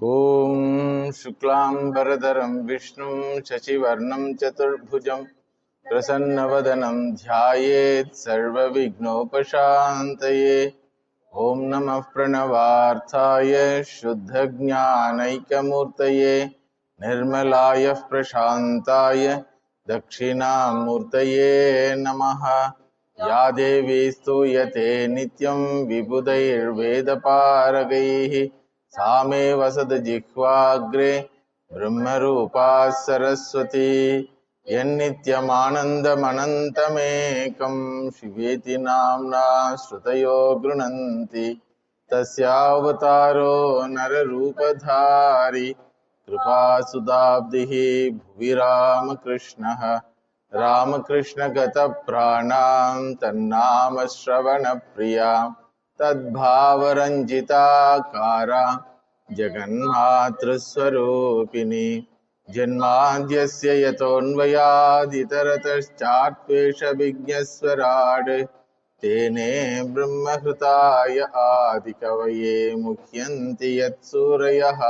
Om Shuklam Bharadaram Vishnum Shachivarnam Chaturbhujam Prasannavadanam Dhyayet Sarva Vignopashantaye Om Namah Pranavarthaya Shuddha Jnanaikamurtaye Nirmalaya Prashantaya Dakshinamurtaye Namaha Ya Devi Stuyate Nityam Vibhudair Vedaparagaihi सामे वसद जिह्वाग्रे ब्रह्मरूपा सरस्वती यन्नित्यमानन्दमनन्तमेकं शिवेति नाम्ना श्रुतयो गृह्णन्ति तस्यावतारो नररूपधारी कृपासुदाब्धिः भुवि रामकृष्णः रामकृष्णगतप्राणां तन्नाम श्रवणप्रिया तद्भावरञ्जिताकारा जगन्मातृस्वरूपिणी जन्माद्यस्य यतोऽन्वयादितरतश्चात्वेषविज्ञस्वराड् तेने ब्रह्महृताय आदिकवये मुह्यन्ति यत्सूरयः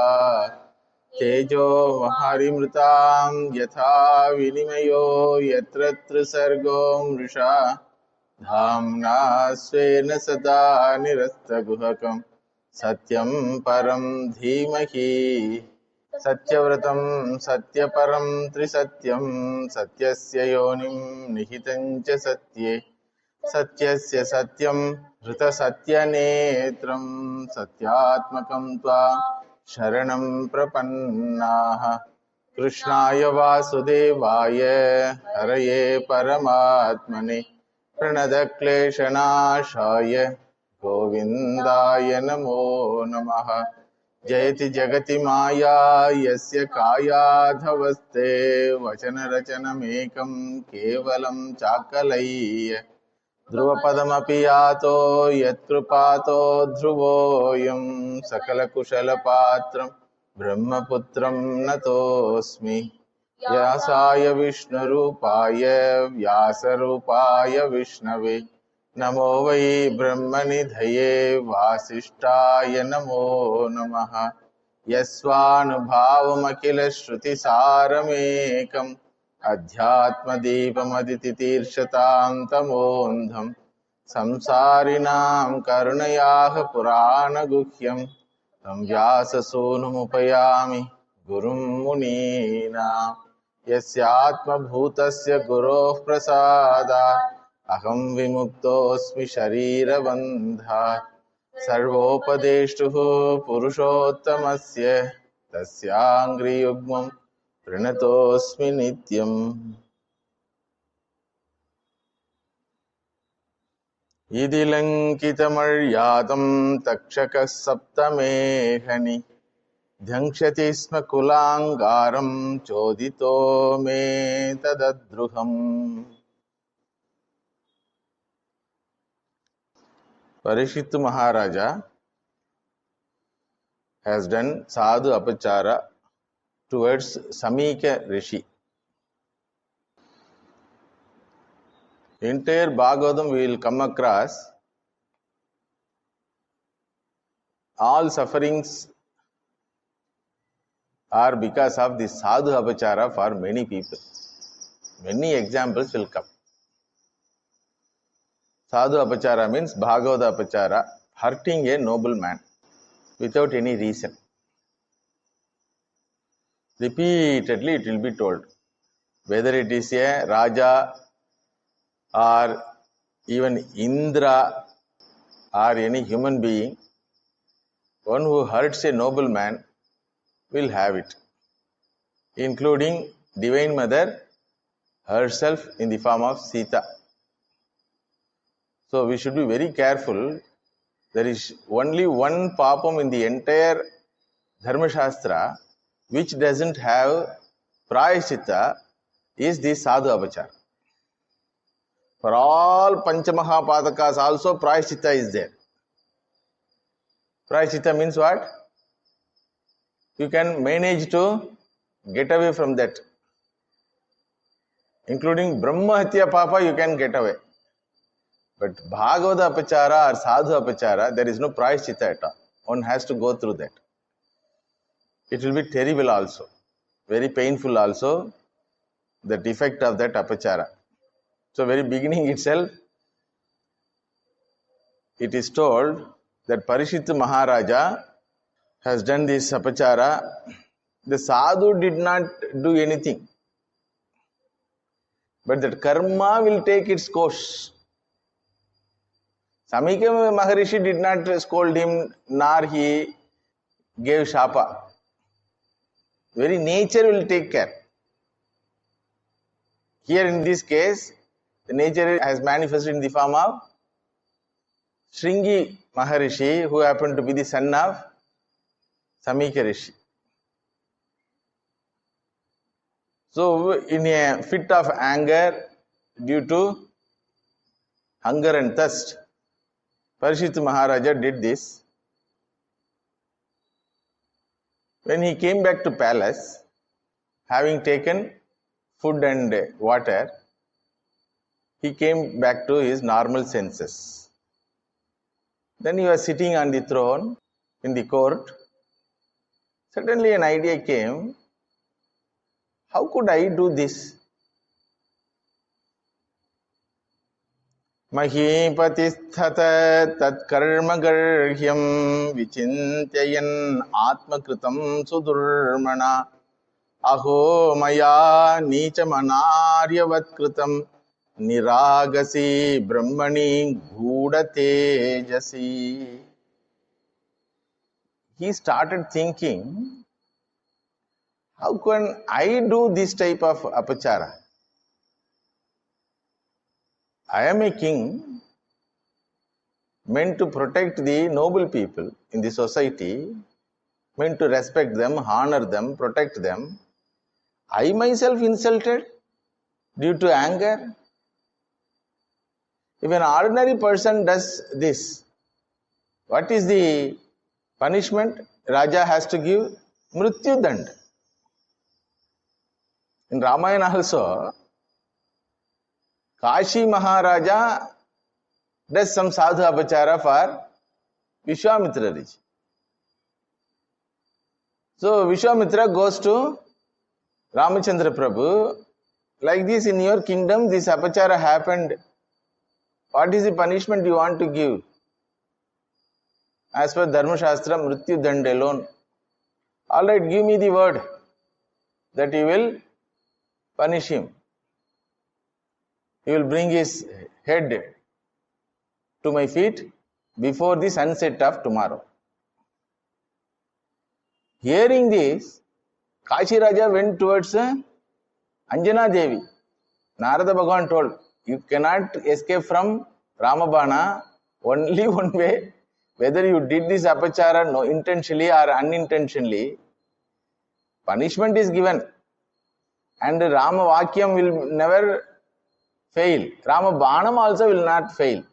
तेजो महारिमृतां यथा विनिमयो यत्र त्रिसर्गो मृषा धाम्ना स्वेन सदा निरस्तगुहकं सत्यं परं धीमहि सत्यव्रतं सत्यपरं त्रिसत्यं सत्यस्य योनिं निहितं च सत्ये सत्यस्य सत्यं हृतसत्यनेत्रं सत्यात्मकं त्वां शरणं प्रपन्नाः कृष्णाय वासुदेवाय हरये परमात्मने प्रणतक्लेशनाशाय गोविन्दाय नमो नमः जयति जगति माया यस्य कायाधवस्ते वचनरचनमेकं केवलं चाकलय्य ध्रुवपदमपि यातो यत्कृपातो ध्रुवोऽयं सकलकुशलपात्रं ब्रह्मपुत्रं नतोऽस्मि व्यासाय विष्णुरूपाय व्यासरूपाय विष्णवे नमो वै ब्रह्मनिधये वासिष्ठाय नमो नमः यस्वानुभावमखिलश्रुतिसारमेकम् अध्यात्मदीपमदितितीर्षतां तमोऽन्धं संसारिणां करुणयाः पुराणगुह्यं तं व्याससूनुमुपयामि गुरुं मुनीनां यस्यात्मभूतस्य गुरोः प्रसादात् अहं विमुक्तोऽस्मि शरीरबन्धात् सर्वोपदेष्टुः पुरुषोत्तमस्य तस्याङ्घ्रियुग्मं प्रणतोऽस्मि नित्यम् इति लङ्कितमर्यादं तक्षकः सप्तमेहनि ध्यंक्षति स्म कुलाङ्गारं चोदितो मे तदद्रुहम् Parikshit Maharaja has done sadhu apachara towards Samika Rishi. Entire Bhagavatam we will come across all sufferings are because of the sadhu apachara for many people. Many examples will come. Sadhu apachara means Bhagavata apachara, hurting a noble man without any reason. Repeatedly it will be told. Whether it is a Raja or even Indra or any human being, one who hurts a noble man will have it, including Divine Mother herself in the form of Sita. So we should be very careful. There is only one papam in the entire Dharma Shastra which doesn't have prayaschitta is the sadhu apachara. For all Panchamahapaadakas also prayaschitta is there. Prayaschitta means what? You can manage to get away from that. Including Brahmahatya Papa you can get away. But Bhagavata Apachara or Sadhu Apachara, there is no prayaschitta at all. One has to go through that. it will be terrible also, very painful also, the defect of that apachara. So very beginning itself, it is told that Parikshit Maharaja has done this apachara. The sadhu did not do anything, but that karma will take its course. Samika Maharishi did not scold him, nor he gave shapa. Very nature will take care. Here in this case, the nature has manifested in the form of Shringi Maharishi, who happened to be the son of Samika Rishi. So, in a fit of anger due to hunger and thirst, Parikshit Maharaja did this. When he came back to palace, having taken food and water, he came back to his normal senses. Then he was sitting on the throne in the court. Suddenly an idea came, how could I do this? Mahipatisthatha tat karma garhyam vichintyayan atmakritam sudurmana aho maya nichamanaryavat kritam niragasi brahmani gudha tejasi. He started thinking, how can I do this type of apachara? I am a king meant to protect the noble people in the society, meant to respect them, honor them, protect them. I myself insulted due to anger. If an ordinary person does this, what is the punishment Raja has to give? Mrityu dand. In Ramayana also, Kashi Maharaja does some sadhu apachara for Vishwamitra Rishi. So Vishwamitra goes to Ramachandra Prabhu, like this in your kingdom this apachara happened. What is the punishment you want to give? As per Dharma Shastra, Mrityu Dand alone. Alright, give me the word that you will punish him. He will bring his head to my feet before the sunset of tomorrow. Hearing this, Kashi Raja went towards Anjana Devi. Narada Bhagavan told, you cannot escape from Ramabana, only one way, whether you did this apachara no intentionally or unintentionally, punishment is given. And Rama Vakyam will never fail. Rama Banam also will not fail.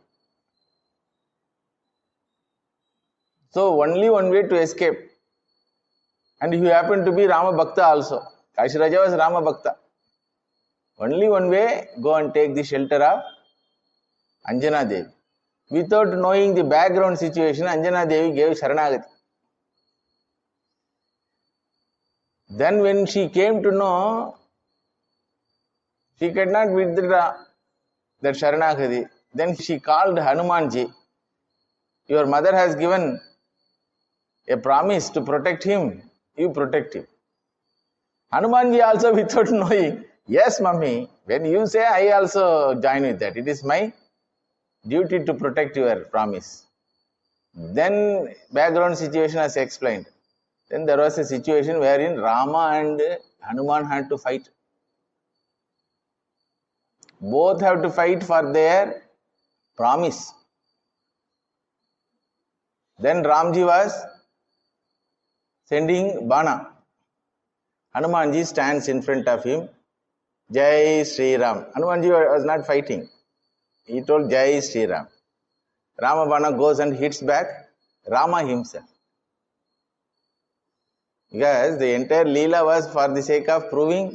So only one way to escape. And you happen to be Rama Bhakta also. Kashi Raja was Rama Bhakta. Only one way, go and take the shelter of Anjana Devi. Without knowing the background situation, Anjana Devi gave Sharanagati. Then when she came to know, she could not withdraw that Sharanagati. Then she called Hanumanji. Your mother has given a promise to protect him. You protect him. Hanumanji also without knowing, yes mummy, when you say I also join with that. It is my duty to protect your promise. Then background situation as explained. Then there was a situation wherein Rama and Hanuman had to fight. Both have to fight for their promise. Then Ramji was sending Bana. Hanumanji stands in front of him. Jai Sri Ram. Hanumanji was not fighting. He told Jai Sri Ram. Rama Bana goes and hits back Rama himself. Because the entire Leela was for the sake of proving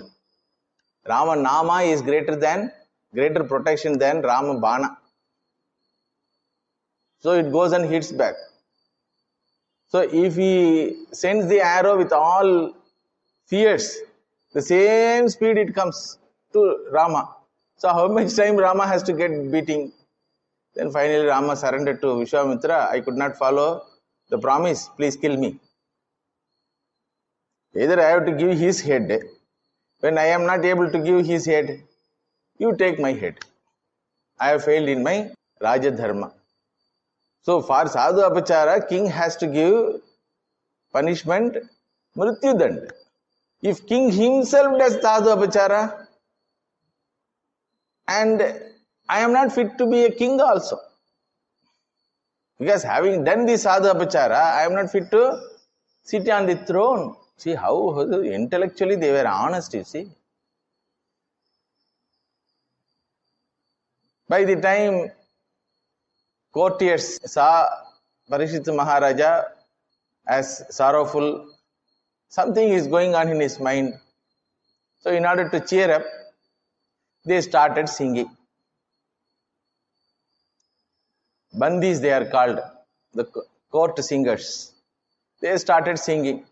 Rama Nama is greater protection than Rama Bana. So it goes and hits back. So if he sends the arrow with all fierce, the same speed it comes to Rama. So how much time Rama has to get beating? Then finally Rama surrendered to Vishwamitra. I could not follow the promise. Please kill me. Either I have to give his head. When I am not able to give his head, you take my head. I have failed in my Raja Dharma. So for sadhu apachara, king has to give punishment, mrityu dand. If king himself does sadhu apachara, and I am not fit to be a king also. Because having done the sadhu apachara, I am not fit to sit on the throne. See how intellectually they were honest, you see. By the time courtiers saw Parikshit Maharaja as sorrowful, something is going on in his mind. So in order to cheer up, they started singing. Bandis they are called, the court singers. They started singing.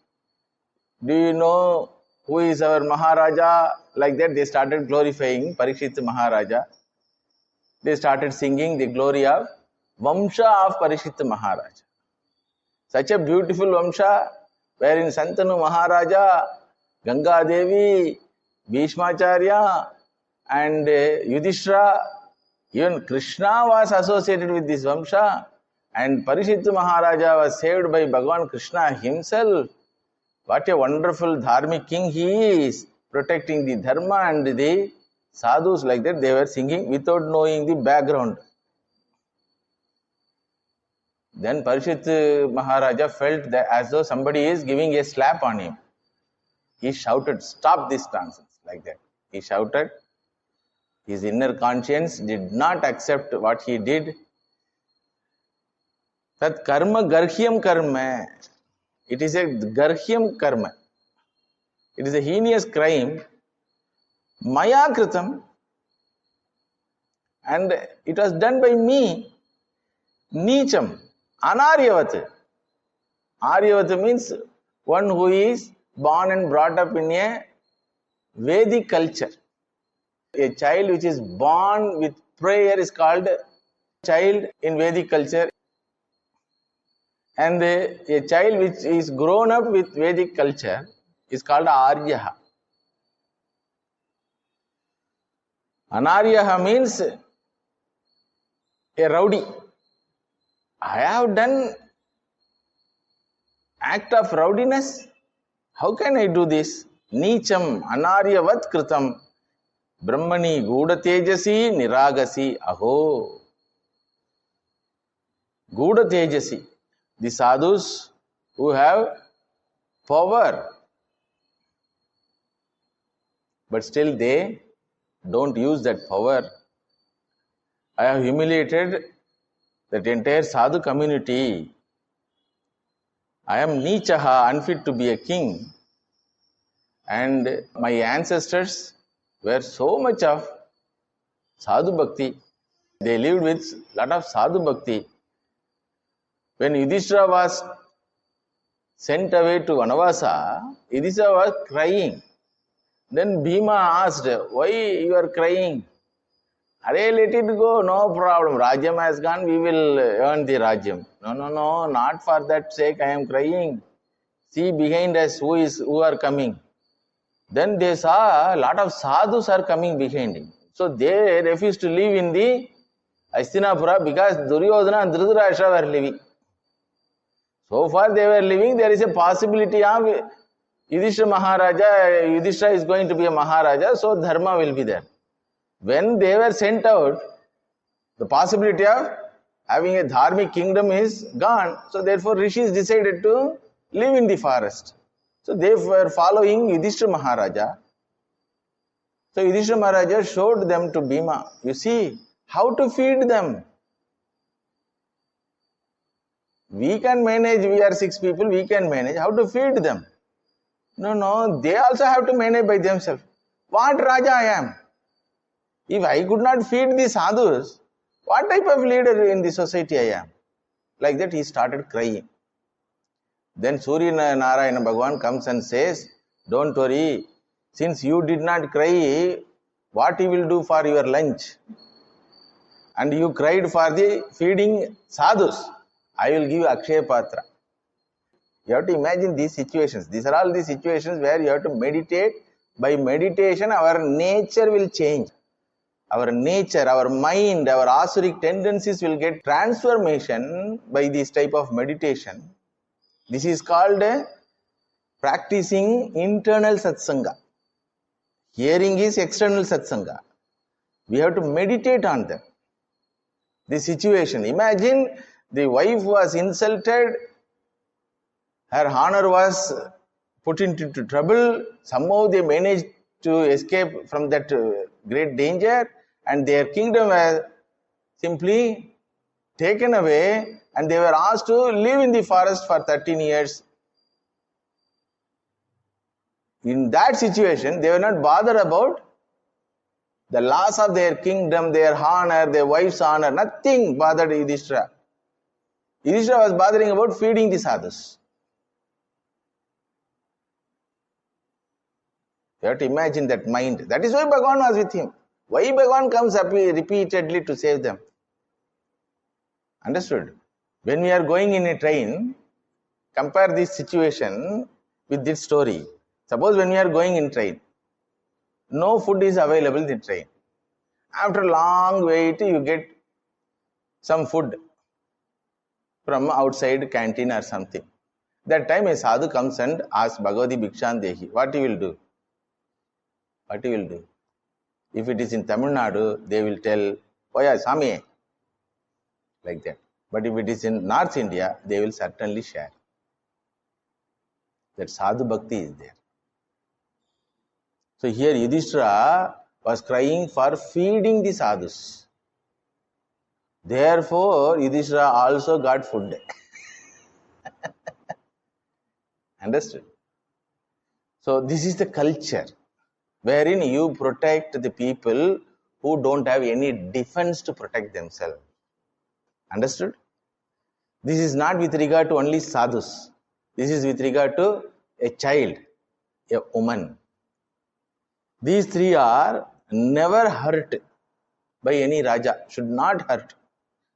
Do you know who is our Maharaja? Like that they started glorifying Parikshit Maharaja. They started singing the glory of Vamsha of Parikshit Maharaja. Such a beautiful Vamsha, wherein Santanu Maharaja, Ganga Devi, Bhishmacharya and Yudhishthira, even Krishna was associated with this Vamsha, and Parikshit Maharaja was saved by Bhagavan Krishna himself. What a wonderful dharmic king he is, protecting the dharma and the sadhus. Like that they were singing without knowing the background. Then Parikshit Maharaja felt that as though somebody is giving a slap on him. He shouted, "Stop this nonsense," like that. He shouted. His inner conscience did not accept what he did. Tat karma garhyam karma. It is a garhyam karma. It is a heinous crime. Maya kritam. And it was done by me. Nicham. Anaryavat. Aryavat means one who is born and brought up in a Vedic culture. A child which is born with prayer is called child in Vedic culture. And a child which is grown up with Vedic culture is called Aryaha. Anaryaha means a rowdy. I have done act of rowdiness. How can I do this? Nicham anaryavat kritam brahmani guda tejasi niragasi aho. Guda tejasi. The sadhus who have power, but still they don't use that power. I have humiliated that entire sadhu community. I am nichaha, unfit to be a king. And my ancestors were so much of sadhu bhakti. They lived with lot of sadhu bhakti. When Yudhishthira was sent away to Vanavasa, Yudhishthira was crying. Then Bhima asked, "Why you are crying?" "Arey, let it go, no problem. Rajyam has gone, we will earn the Rajyam." No, not for that sake I am crying. See behind us who are coming. Then they saw a lot of sadhus are coming behind him. So they refused to live in the Hastinapura because Duryodhana and Dhritarashtra were living. So far they were living, there is a possibility of Yudhishthira is going to be a Maharaja, so Dharma will be there. When they were sent out, the possibility of having a dharmic kingdom is gone. So therefore Rishis decided to live in the forest. So they were following Yudhishthira Maharaja. So Yudhishthira Maharaja showed them to Bhima. You see, how to feed them. We can manage, we are 6 people, we can manage. How to feed them? No, they also have to manage by themselves. What Raja I am? If I could not feed the sadhus, what type of leader in the society I am? Like that he started crying. Then Surya Narayana Bhagavan comes and says, don't worry, since you did not cry, what you will do for your lunch? And you cried for the feeding sadhus, I will give you Akshaya Patra. You have to imagine these situations. These are all the situations where you have to meditate. By meditation, our nature will change. Our nature, our mind, our asuric tendencies will get transformation by this type of meditation. This is called practicing internal satsanga. Hearing is external satsanga. We have to meditate on them. The situation. Imagine the wife was insulted, her honor was put into trouble. Somehow they managed to escape from that great danger, and their kingdom was simply taken away, and they were asked to live in the forest for 13 years. In that situation, they were not bothered about the loss of their kingdom, their honor, their wife's honor. Nothing bothered Yudhishthira. Yudhishthira was bothering about feeding the sadhus. You have to imagine that mind. That is why Bhagavan was with him. Why Bhagavan comes up repeatedly to save them? Understood? When we are going in a train, compare this situation with this story. Suppose when we are going in train, no food is available in the train. After long wait, you get some food from outside canteen or something. That time a sadhu comes and asks Bhagavati Bhikshan Dehi. What you will do? What you will do? If it is in Tamil Nadu, they will tell, oh yeah, Swami, like that. But if it is in North India, they will certainly share. That sadhu bhakti is there. So here Yudhishthira was crying for feeding the sadhus. Therefore, Yudhishthira also got food. Understood? So this is the culture wherein you protect the people who don't have any defense to protect themselves. Understood? This is not with regard to only sadhus. This is with regard to a child, a woman. These three are never hurt by any Raja, should not hurt.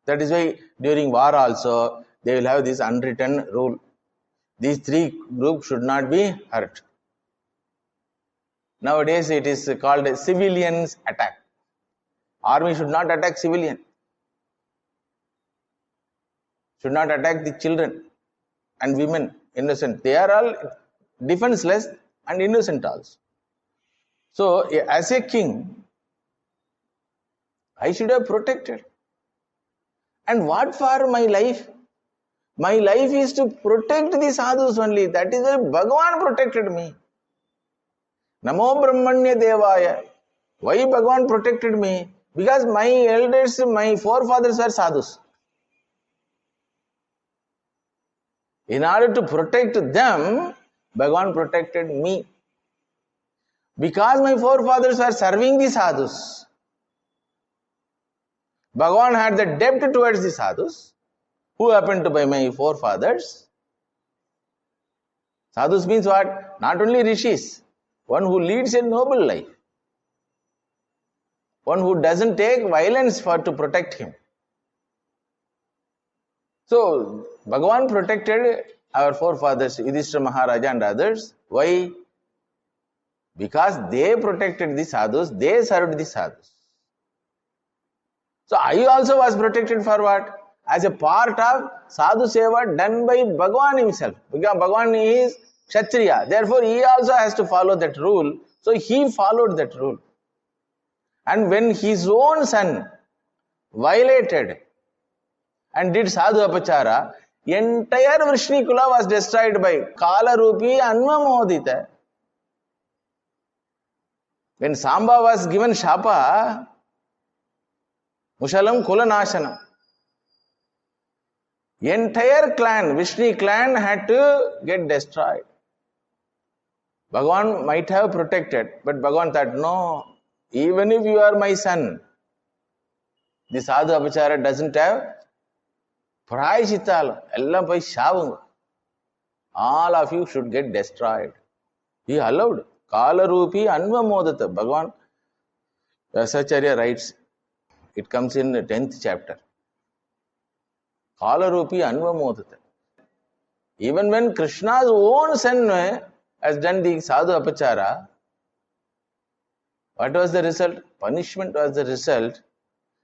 That is why during war also, they will have this unwritten rule. These three groups should not be hurt. Nowadays, it is called a civilians attack. Army should not attack civilian. Should not attack the children and women, innocent. They are all defenseless and innocent also. So, as a king, I should have protected. And what for my life? My life is to protect the sadhus only. That is why Bhagavan protected me. Namo Brahmanya Devaya. Why Bhagavan protected me? Because my elders, my forefathers were sadhus. In order to protect them, Bhagavan protected me. Because my forefathers were serving the sadhus, Bhagavan had the debt towards the sadhus, who happened to be my forefathers. Sadhus means what? Not only rishis, one who leads a noble life, one who doesn't take violence to protect him. So, Bhagavan protected our forefathers, Yudhishthira Maharaja and others. Why? Because they protected the sadhus, they served the sadhus. So I also was protected for what? As a part of sadhu seva done by Bhagavan himself. Because Bhagavan is Kshatriya. Therefore, he also has to follow that rule. So he followed that rule. And when his own son violated and did sadhu apachara, entire Vrishnikula was destroyed by Kala Rupi Anvamodita. When Samba was given Shapa, Mushalam Kulanashanam, entire clan, Vishnu clan had to get destroyed. Bhagavan might have protected, but Bhagavan thought, no, even if you are my son, the sadhu apachara doesn't have prayashitalam, ellam poi shavunga. all of you should get destroyed. He allowed. Kalarupi Anvamodata. Bhagavan Vyasacharya writes, it comes in the 10th chapter. Kalarupi Anvamodata. Even when Krishna's own son has done the sadhu apachara, what was the result? Punishment was the result.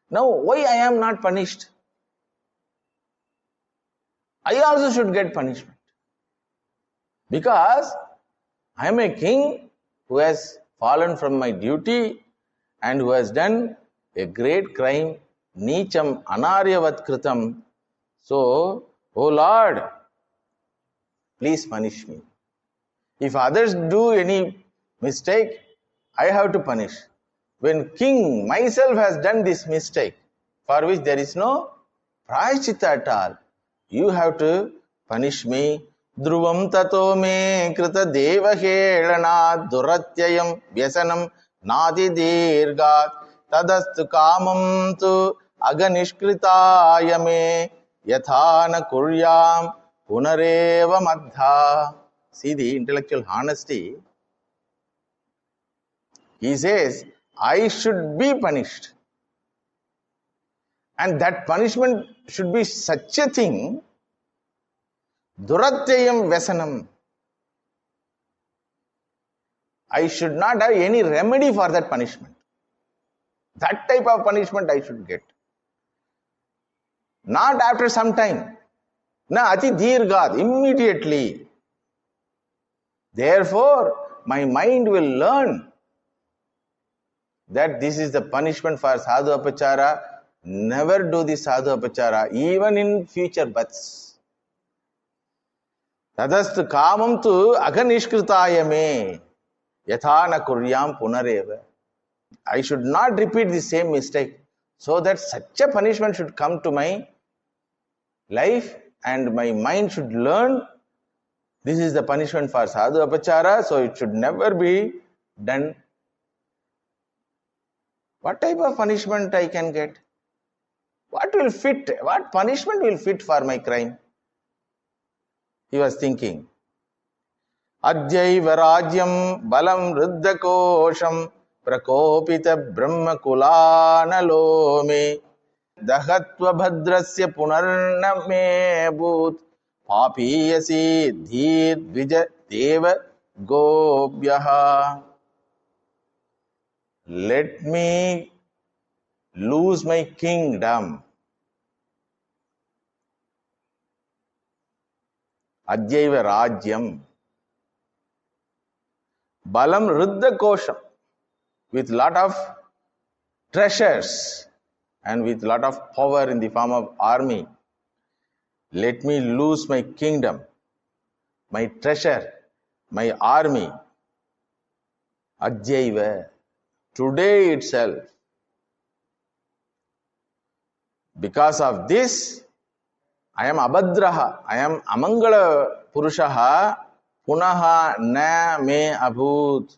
Now, why I am not punished? I also should get punishment. Because I am a king who has fallen from my duty and who has done a great crime, Nicham Anaryavat Kritam. So, O Lord, please punish me. If others do any mistake, I have to punish. When king myself has done this mistake, for which there is no prayachita at all, you have to punish me. Dhruvam tato me krita deva helana duratyayam vyasanam nadi dirgat tadastu kamam tu aganishkritaya me yathana kuryam punareva madha. See the intellectual honesty. He says, I should be punished. And that punishment should be such a thing, Duratyayam Vesanam. I should not have any remedy for that punishment. That type of punishment I should get. Not after some time. Na ati dirgad, immediately. Therefore, my mind will learn that this is the punishment for sadhu apachara. Never do the sadhu apachara, even in future births. Tadastu kamam tu aganishkritaya me yathana kuryam punareva. I should not repeat the same mistake, so that such a punishment should come to my life and my mind should learn this is the punishment for sadhu apachara, so it should never be done. What type of punishment I can get? What will fit? What punishment will fit for my crime? He was thinking. Adyaiva rajyam balam ruddhakosham prakopita brahma kulanalome dahatva bhadrasya punarname bhut papiyasi dhir dvija deva gobhyaha. Let me lose my kingdom. Adyaiva rajyam balam ruddha kosham, with lot of treasures and with lot of power in the form of army. Let me lose my kingdom, my treasure, my army. Adyaiva, today itself. Because of this, I am abhadraha, I am amangala purushaha, punaha na me abhut.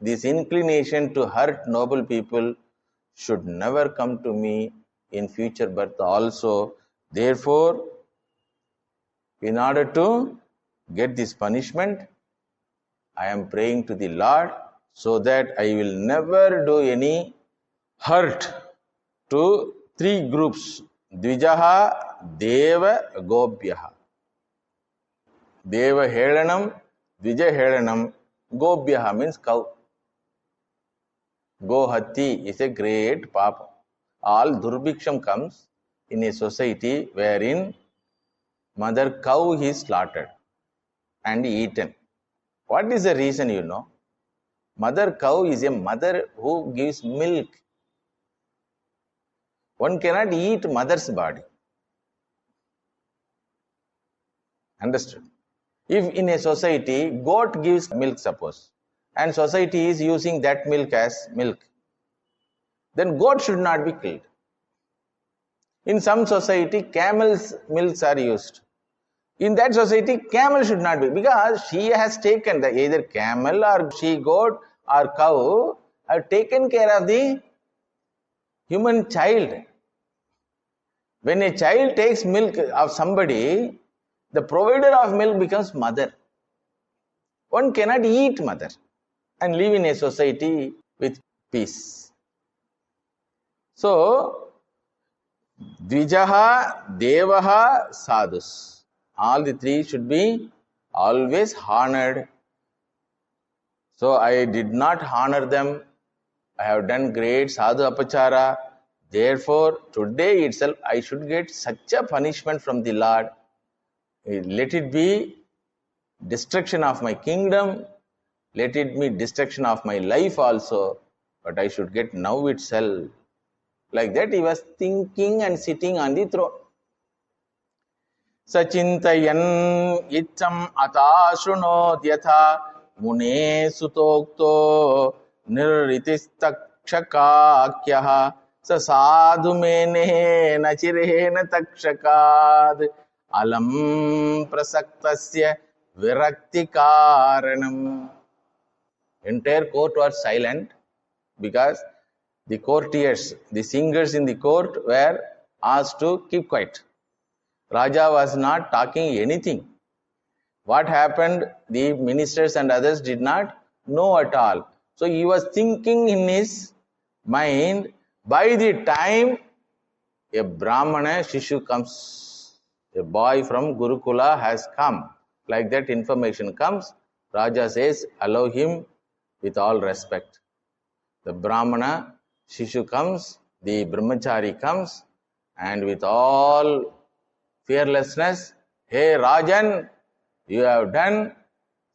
This inclination to hurt noble people should never come to me in future birth also. Therefore, in order to get this punishment, I am praying to the Lord so that I will never do any hurt to three groups. Dvijaha, Deva, Gobhyaha. Deva Helanam, Dvija Helanam, Gobhyaha means cow. Gohati is a great papa. All durbhiksham comes in a society wherein mother cow is slaughtered and eaten. What is the reason, you know? Mother cow is a mother who gives milk. One cannot eat mother's body. Understood? If in a society, goat gives milk, suppose, and society is using that milk as milk, then goat should not be killed. In some society, camel's milks are used. In that society, camel should not be, because she has taken the either camel or she goat or cow have taken care of the human child. When a child takes milk of somebody, the provider of milk becomes mother. One cannot eat mother and live in a society with peace. So, Dvijaha, Devaha, Sadhus. All the three should be always honored. So, I did not honor them. I have done great sadhu apachara. Therefore, today itself I should get such a punishment from the Lord. Let it be destruction of my kingdom. Let it be destruction of my life also. But I should get now itself. Like that he was thinking and sitting on the throne. Sachintayan ittam atashunod yatha mune sutokto nirritistakshakakyaha sasadhu mene nachirena takshakad alam prasaktasya virakti karanam. Entire court was silent because the courtiers, the singers in the court were asked to keep quiet. Raja was not talking anything. What happened, the ministers and others did not know at all. So he was thinking in his mind. By the time a Brahmana Shishu comes, a boy from Gurukula has come, like that information comes, Raja says, allow him with all respect. The Brahmana Shishu comes, the Brahmachari comes, and with all fearlessness, hey Rajan, you have done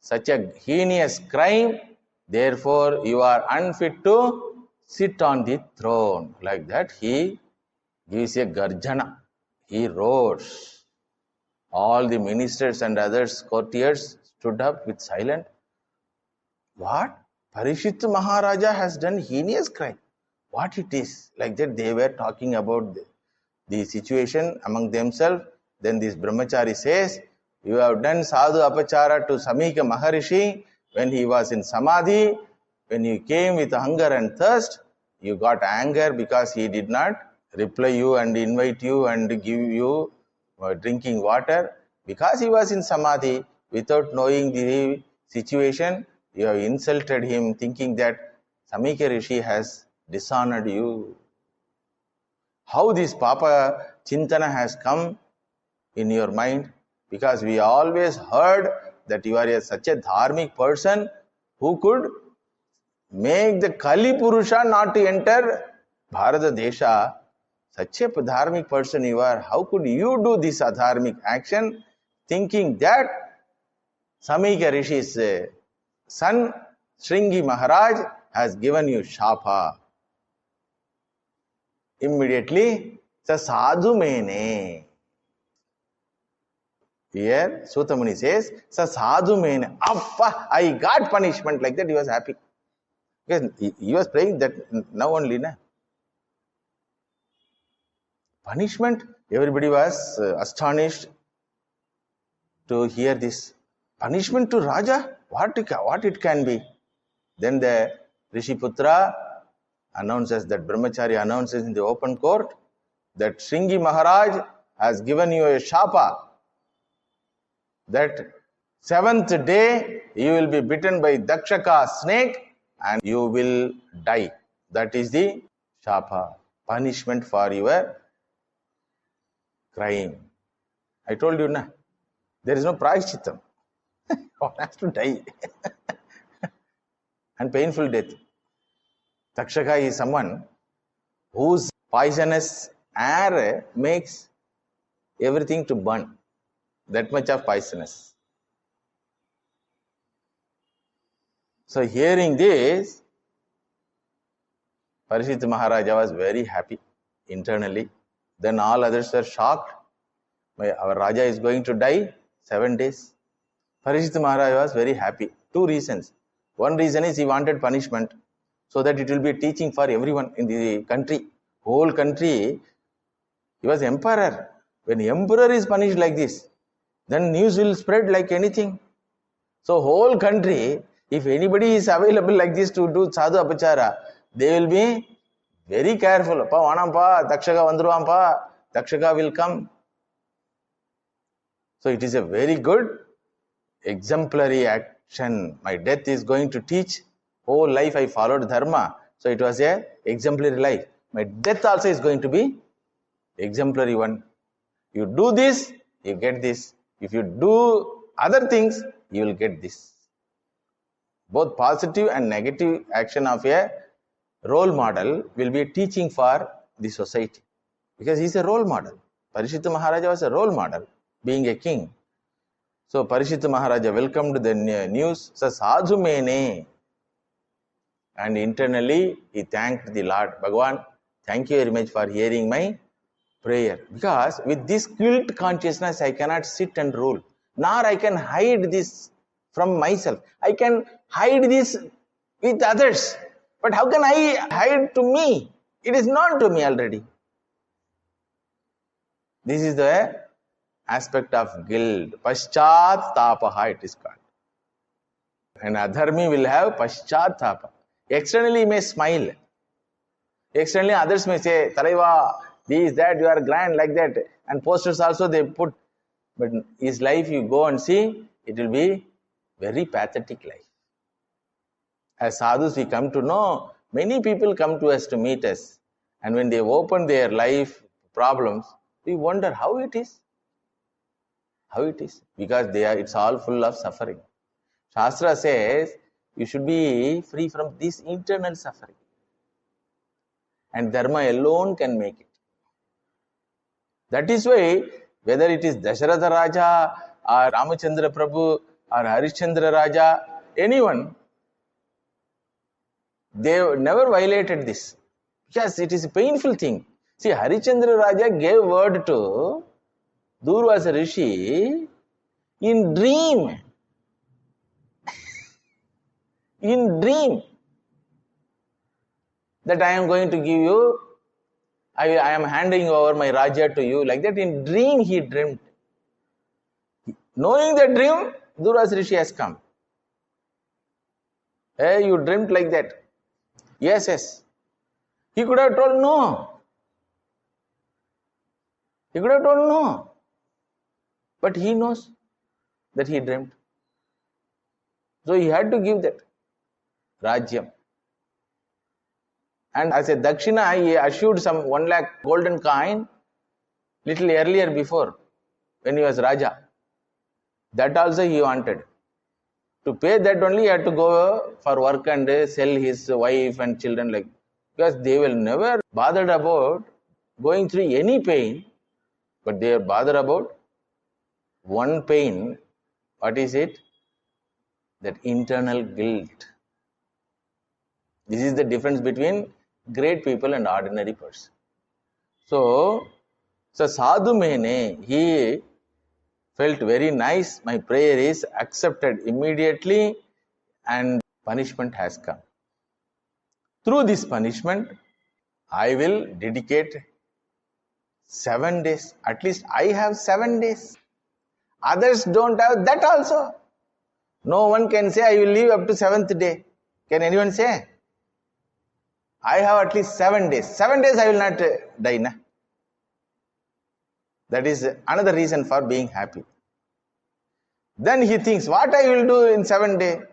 such a heinous crime, therefore you are unfit to sit on the throne. Like that he gives a garjana, he roars. All the ministers and others, courtiers stood up with silent. What? Parikshit Maharaja has done heinous crime. What it is? Like that they were talking about the situation among themselves. Then this brahmachari says, you have done sadhu apachara to Samika Maharishi when he was in samadhi. When you came with hunger and thirst, you got anger because he did not reply you and invite you and give you drinking water. Because he was in samadhi, without knowing the situation, you have insulted him, thinking that Samika Rishi has dishonored you. How this Papa Chintana has come in your mind? Because we always heard that you are such a dharmic person who could make the Kali Purusha not to enter Bharata Desha. Such a dharmic person you are. How could you do this adharmic action, thinking that Samika Rishi's son, Shringi Maharaj, has given you shapa? Immediately, sa sadhu mene. Here, Sutamuni says, sa sadhu mene. Appa, I got punishment. Like that, he was happy. Because he was praying that now only, na? Punishment, everybody was astonished to hear this. Punishment to Raja? What it can be? Then the Rishiputra announces, that Brahmachari announces in the open court, that Shringi Maharaj has given you a shapa, that 7th day you will be bitten by Dakshaka snake and you will die. That is the shapa, punishment for your crime. I told you, na, there is no prayashchitam. One has to die. And painful death. Dakshaka is someone whose poisonous air makes everything to burn. That much of poisonous. So hearing this, Parikshit Maharaja was very happy internally. Then all others were shocked. Our Raja is going to die 7 days. Parikshit Maharaj was very happy. 2 reasons. One reason is he wanted punishment, so that it will be a teaching for everyone in the country. Whole country, he was emperor. When emperor is punished like this, then news will spread like anything. So whole country, if anybody is available like this to do sadhu apachara, they will be very careful. Pa vanampa, Dakshaka vandruvaampa, Dakshaka will come. So it is a very good exemplary action. My death is going to teach. Whole life I followed dharma. So it was a exemplary life. My death also is going to be exemplary one. You do this, you get this. If you do other things, you will get this. Both positive and negative action of a role model will be a teaching for the society. Because he is a role model. Parikshit Maharaja was a role model, being a king. So Parikshit Maharaja welcomed the news. So sadhu mene. And internally he thanked the Lord. Bhagavan, thank you very much for hearing my prayer. Because with this guilt consciousness I cannot sit and rule. Nor I can hide this from myself. I can hide this with others. But how can I hide to me? It is known to me already. This is the aspect of guilt. Paschat tapaha it is called. And adharmi will have paschat tapa. Externally he may smile. Externally others may say, Taraiva, this, that, you are grand, like that. And posters also they put. But his life you go and see, it will be very pathetic life. As sadhus we come to know, many people come to us to meet us. And when they open their life problems, we wonder how it is. How it is. Because it's all full of suffering. Shastra says, you should be free from this internal suffering. And dharma alone can make it. That is why, whether it is Dasharatha Raja, or Ramachandra Prabhu, or Harishchandra Raja, anyone, they never violated this. Because it is a painful thing. See, Harishchandra Raja gave word to Durvasa Rishi in dream. In dream. That I am going to give you, I am handing over my Raja to you. Like that in dream he dreamt. Knowing the dream, Durvasa Rishi has come. Hey, you dreamt like that. Yes, yes. He could have told no. He could have told no. But he knows that he dreamt. So he had to give that Rajyam. And as a Dakshina, he assured some 1 lakh golden coin little earlier before, when he was Raja. That also he wanted. To pay that only, he had to go for work and sell his wife and children. Because they will never bothered about going through any pain, but they are bothered about one pain. What is it? That internal guilt. This is the difference between great people and ordinary person. So sadhu mene, he felt very nice. My prayer is accepted immediately and punishment has come. Through this punishment, I will dedicate 7 days. At least I have 7 days. Others don't have that also. No one can say I will live up to 7th day. Can anyone say? I have at least 7 days. 7 days I will not die. Na? That is another reason for being happy. Then he thinks, what I will do in 7 days?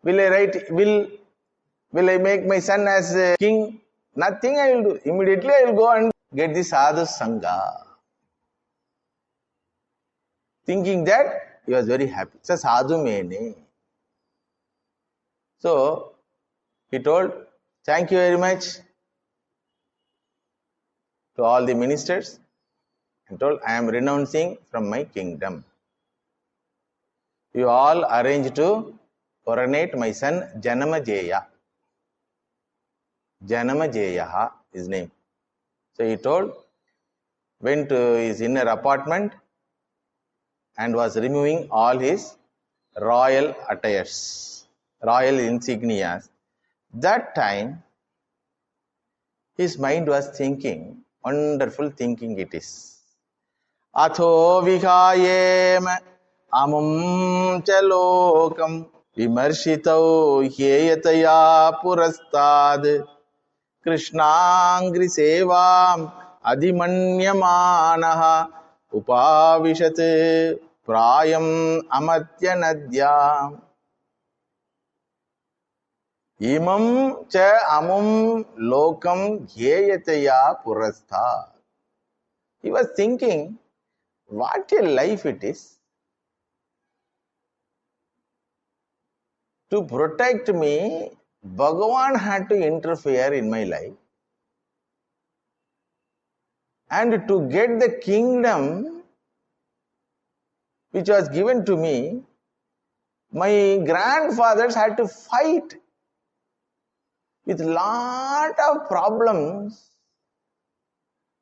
Will I make my son as a king? Nothing I will do. Immediately I will go and get the sadhu sangha. Thinking that, he was very happy. So sadhu mene. So he told, thank you very much to all the ministers. He told, I am renouncing from my kingdom. You all arrange to coronate my son Janamajeya. Janamajeya, his name. So he told, went to his inner apartment and was removing all his royal attires, royal insignias. That time, his mind was thinking, wonderful thinking it is. Atho vihayem amum chalokam vimarshitau hyeyataya purastad krishnangri sevam adhimanyamanaha upavishat prayam amatya nadyam imam cha amum lokam gyeyataya purastha. He was thinking, what a life it is. To protect me, Bhagavan had to interfere in my life. And to get the kingdom which was given to me, my grandfathers had to fight with lot of problems.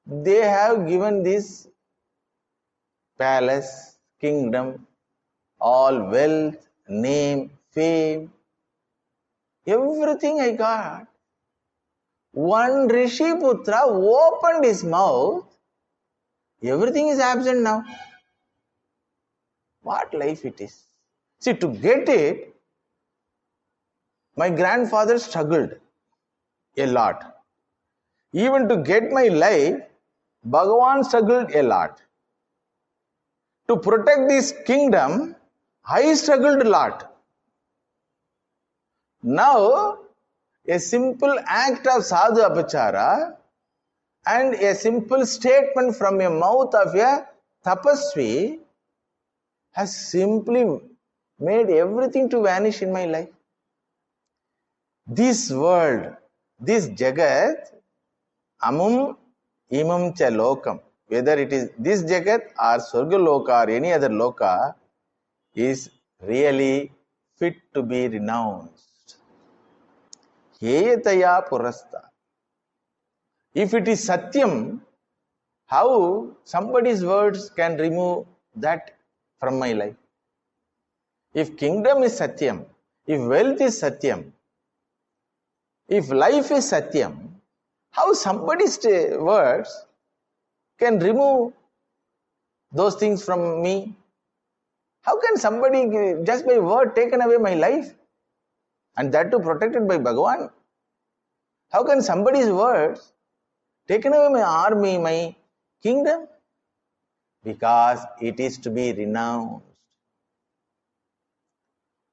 They have given this palace, kingdom, all wealth, name, fame, everything I got. One Rishi Putra opened his mouth, everything is absent now. What life it is. See, to get it, my grandfather struggled a lot. Even to get my life, Bhagavan struggled a lot. To protect this kingdom, I struggled a lot. Now, a simple act of sadhu apachara and a simple statement from a mouth of a tapasvi has simply made everything to vanish in my life. This world, this jagat, amum imam cha lokam, whether it is this jagat or Swarga Loka or any other Loka, is really fit to be renounced. Heyataya purastha. If it is Satyam, how somebody's words can remove that from my life? If kingdom is Satyam, if wealth is Satyam, if life is Satyam, how somebody's words can remove those things from me? How can somebody just by word taken away my life? And that too protected by Bhagavan? How can somebody's words taken away my army, my kingdom? Because it is to be renounced.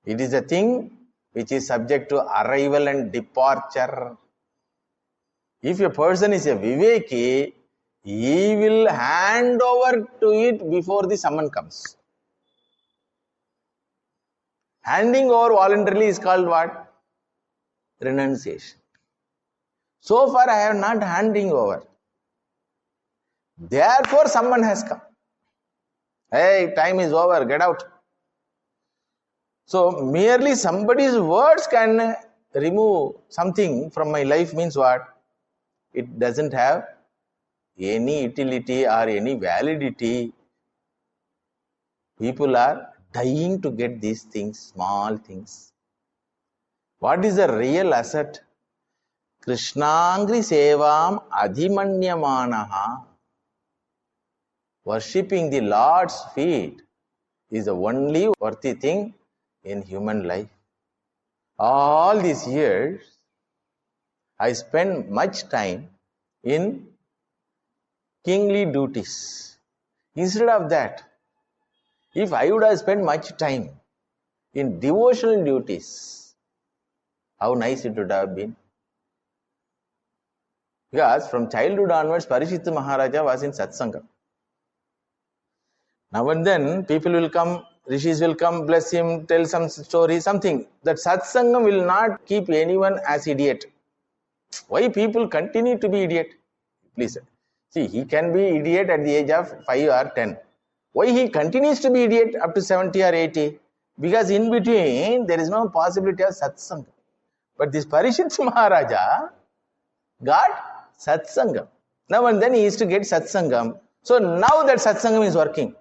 It is a thing which is subject to arrival and departure. If a person is a Viveki, he will hand over to it before the summon comes. Handing over voluntarily is called what? Renunciation. So far I have not handing over. Therefore someone has come. Hey, time is over, get out. So merely somebody's words can remove something from my life means what? It doesn't have any utility or any validity. People are dying to get these things, small things. What is the real asset? Krishnangri sevam adhimanyamanaha. Worshipping the Lord's feet is the only worthy thing in human life. All these years, I spent much time in kingly duties. Instead of that, if I would have spent much time in devotional duties, how nice it would have been. Because from childhood onwards, Parikshit Maharaja was in Satsanga. Now and then, people will come, rishis will come, bless him, tell some story, something. That Satsanga will not keep anyone as idiot. Why people continue to be idiot? Please see, he can be idiot at the age of 5 or 10. Why he continues to be idiot up to 70 or 80? Because in between, there is no possibility of Satsanga. But this Parikshit Maharaja got Satsangam. Now and then he used to get Satsangam. So now that Satsangam is working.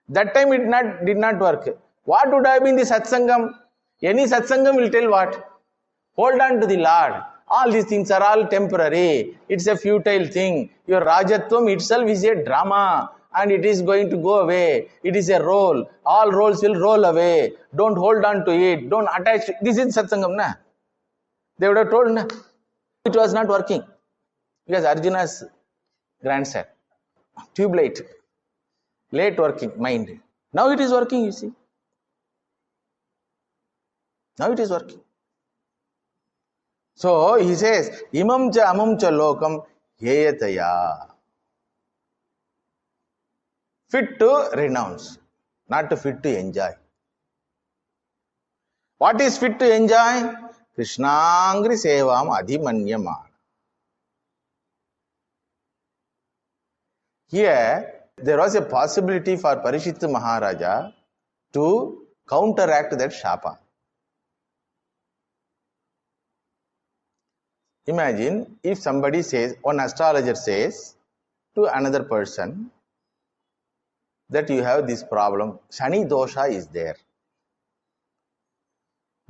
That time it did not work. What would have been the Satsangam? Any Satsangam will tell what? Hold on to the Lord. All these things are all temporary. It's a futile thing. Your Rajatvam itself is a drama. And it is going to go away. It is a role. All roles will roll away. Don't hold on to it. Don't attach. This is Satsangam, na? They would have told, na? It was not working. Because Arjuna's grandson, tube light, late working mind. Now it is working, you see. Now it is working. So he says, imam cha amam cha lokam yeyataya. Fit to renounce, not fit to enjoy. What is fit to enjoy? Krishnangri sevam adhimanyamana. Here, there was a possibility for Parikshit Maharaja to counteract that shapa. Imagine if somebody says, one astrologer says to another person that you have this problem, Shani dosha is there.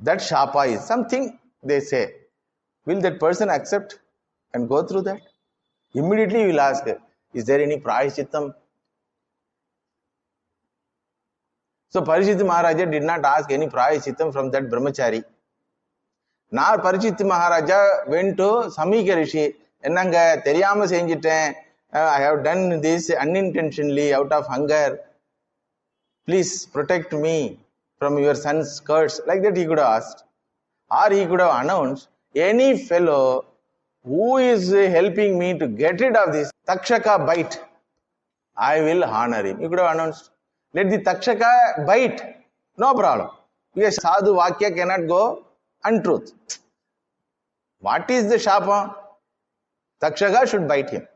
That shapa is something they say. Will that person accept and go through that? Immediately you will ask, is there any prayashittam? So Parikshit Maharaja did not ask any prayashittam from that brahmachari. Now Parikshit Maharaja went to Samika Rishi. Ennanga theriyama senjitten. I have done this unintentionally out of hunger. Please protect me from your son's curse. Like that he could have asked. Or he could have announced, any fellow who is helping me to get rid of this Takshaka bite, I will honor him. You could have announced, let the Takshaka bite. No problem. Because sadhu vakya cannot go untruth. What is the shapa? Takshaka should bite him.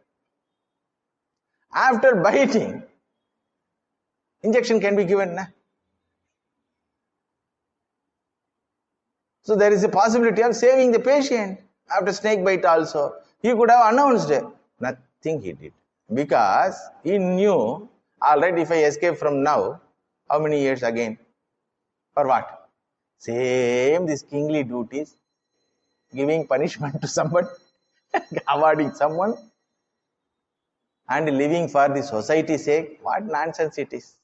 After biting, injection can be given. Na? So there is a possibility of saving the patient after snake bite also. He could have announced it. Nothing he did. Because he knew, alright, if I escape from now, how many years again? For what? Same these kingly duties, giving punishment to someone, awarding someone, and living for the society's sake. What nonsense it is.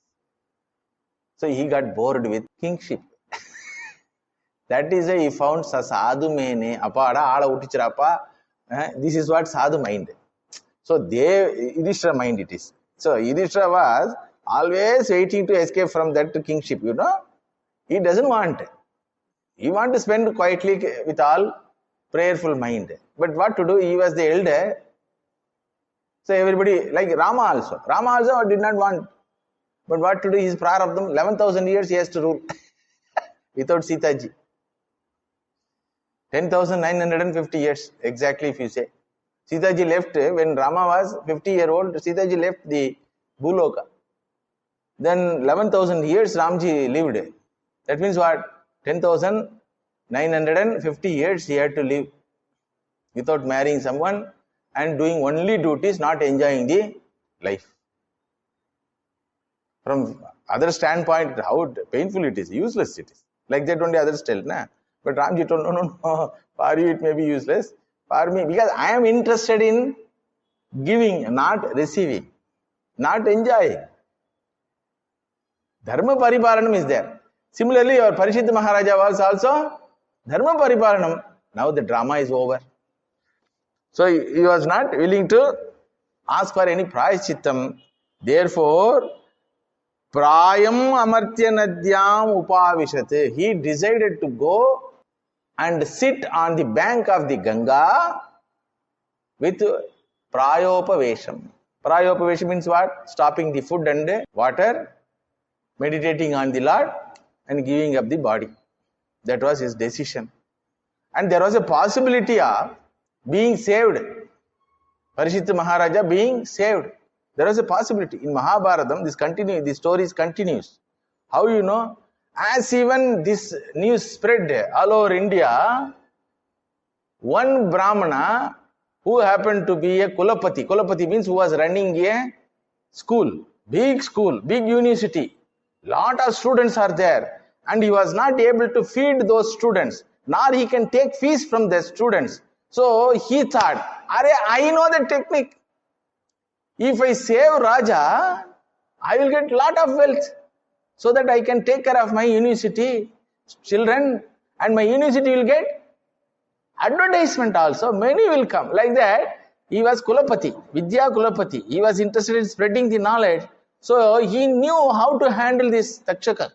So he got bored with kingship. That is why he found sadhu mene, apada, ala utichirapa. This is what sadhu mind. So Yudhishthira mind it is. So Yudhishthira was always waiting to escape from that kingship, you know. He doesn't want. He wants to spend quietly with all prayerful mind. But what to do? He was the elder. So everybody, like Rama also. Rama also did not want. But what to do? His prarabdham, 11,000 years he has to rule without Sita ji. 10,950 years, exactly if you say. Sita ji left when Rama was 50-year-old. Sita ji left the Bhuloka. Then 11,000 years Ramji lived. That means what? 10,950 years he had to live without marrying someone and doing only duties, not enjoying the life. From other standpoint, how painful it is, useless it is. Like that only others tell. Na? But Ramji told, no. For you it may be useless. For me, because I am interested in giving, not receiving, not enjoying. Dharma paripalanam is there. Similarly, your Parikshit Maharaja was also Dharma paripalanam. Now the drama is over. So he was not willing to ask for any prayashittam. Therefore, prayam amartya nadyam upavishat. He decided to go and sit on the bank of the Ganga with prayopavesham. Prayopavesham means what? Stopping the food and water, meditating on the Lord and giving up the body. That was his decision. And there was a possibility of being saved. Parikshit Maharaja being saved. There was a possibility. In Mahabharatam, this story continues. How you know? As even this news spread all over India, one Brahmana who happened to be a Kulapati. Kulapati means who was running a school, big university. Lot of students are there. And he was not able to feed those students. Nor he can take fees from the students. So he thought, I know the technique. If I save Raja, I will get lot of wealth. So that I can take care of my university children. And my university will get advertisement also. Many will come. Like that, he was Kulapati, Vidya Kulapati. He was interested in spreading the knowledge. So he knew how to handle this Takshaka,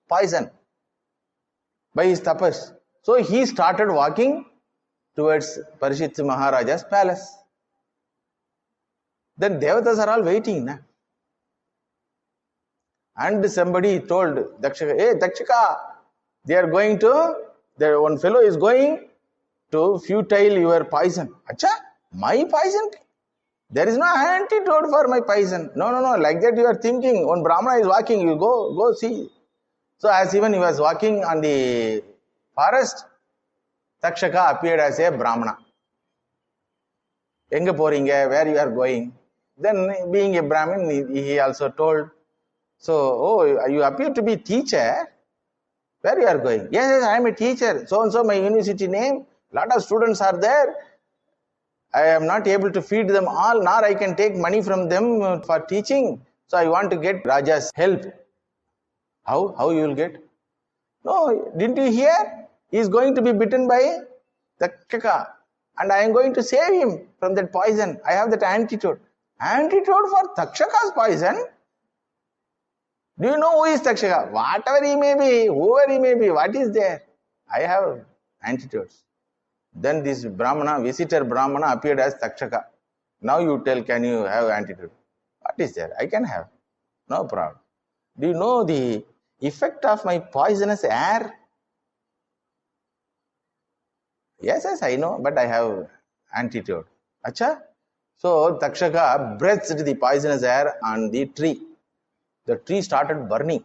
poison, by his tapas. So he started walking towards Parikshit Maharaja's palace. Then Devatas are all waiting. Na? And somebody told Dakshaka, hey Dakshaka, they are going to, there one fellow is going to futile your poison. Acha, my poison? There is no antidote for my poison. No, like that you are thinking. When Brahmana is walking, you go see. So as even he was walking on the forest, Takshaka appeared as a Brahmana. Enga poringa, where you are going? Then being a Brahmin, he also told, so, oh, you appear to be teacher. Where you are going? Yes, I am a teacher. So and so my university name. Lot of students are there. I am not able to feed them all, nor I can take money from them for teaching. So I want to get Raja's help. How you will get? No, didn't you hear? He is going to be bitten by Takshaka. And I am going to save him from that poison. I have that antidote. Antidote for Takshaka's poison? Do you know who is Takshaka? Whatever he may be, whoever he may be, what is there? I have antidotes. Then this Brahmana, visitor Brahmana appeared as Takshaka. Now you tell, can you have antidote? What is there? I can have. No problem. Do you know the effect of my poisonous air? Yes, I know, but I have antidote. Acha? So Takshaka breathed the poisonous air on the tree. The tree started burning.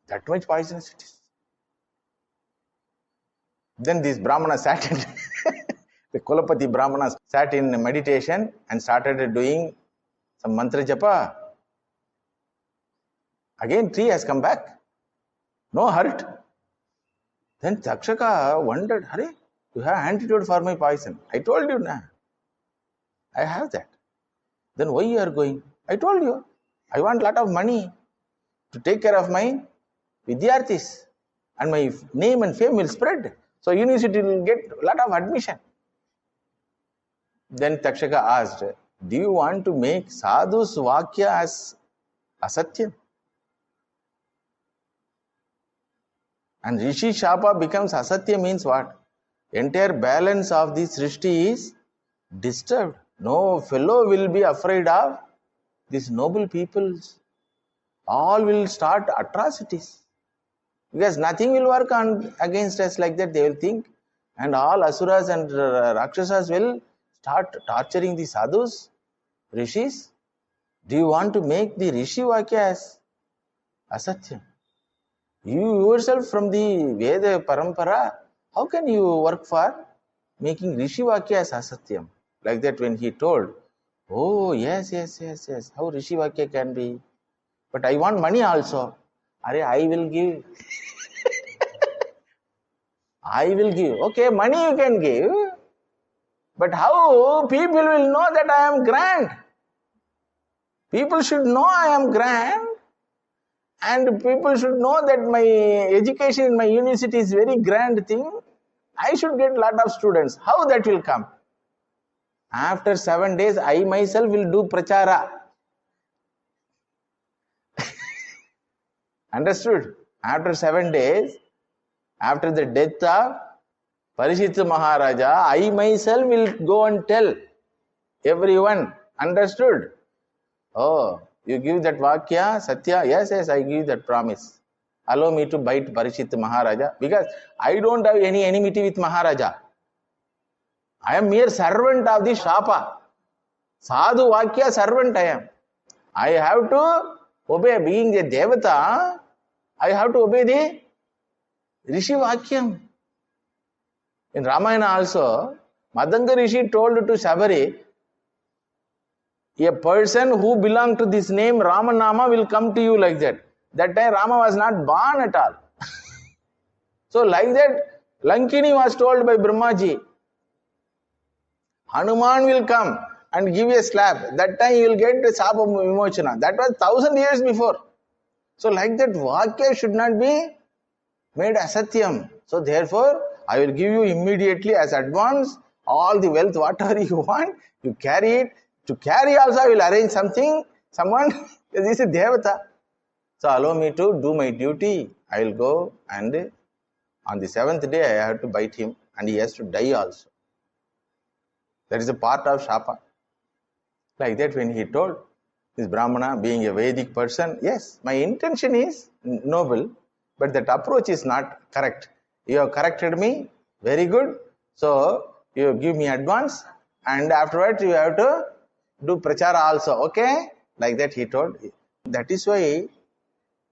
That much poisonous it is. Then this Brahmana sat in, the Kulapati Brahmana sat in meditation and started doing some mantra japa. Again tree has come back. No hurt. Then Takshaka wondered, Hare, you have antidote for my poison. I told you na. I have that. Then why you are going? I told you. I want lot of money to take care of my Vidyarthis. And my name and fame will spread. So university will get a lot of admission. Then Takshaka asked, do you want to make sadhu's vakya as asatyam? And Rishi Shapa becomes asatya means what? Entire balance of the Srishti is disturbed. No fellow will be afraid of these noble peoples. All will start atrocities. Because nothing will work on against us like that, they will think. And all asuras and rakshasas will start torturing the sadhus, rishis. Do you want to make the rishi vakya as asatyam? You yourself from the Veda parampara, how can you work for making rishi vakya as asatyam? Like that when he told, oh yes, how rishi vakya can be? But I want money also. I will give. I will give. Okay, money you can give. But how people will know that I am grand? People should know I am grand. And people should know that my education in my university is very grand thing. I should get lot of students. How that will come? After 7 days, I myself will do prachara. Understood? After 7 days, after the death of Parikshit Maharaja, I myself will go and tell everyone. Understood? Oh, you give that vakya, Satya? Yes, I give that promise. Allow me to bite Parikshit Maharaja, because I don't have any enmity with Maharaja. I am mere servant of the Shapa. Sadhu vakya servant I am. I have to obey, being a Devata, I have to obey the Rishi Vakyam. In Ramayana also, Madanga Rishi told to Shabari, a person who belongs to this name Ramanama will come to you like that. That time Rama was not born at all. So like that, Lankini was told by Brahmaji, Hanuman will come and give a slap. That time you will get the sap of Vimochana. That was 1000 years before. So like that, Vakya should not be made asatyam. So therefore, I will give you immediately as advance all the wealth, whatever you want. You carry it. To carry also, I will arrange something, someone Because he is a Devata. So allow me to do my duty. I will go, and on the 7th day I have to bite him, and he has to die also. That is a part of Shapa. Like that, when he told this Brahmana, being a Vedic person, yes, my intention is noble, but that approach is not correct. You have corrected me, very good. So you give me advance, and afterwards you have to do prachara also, okay? Like that he told. That is why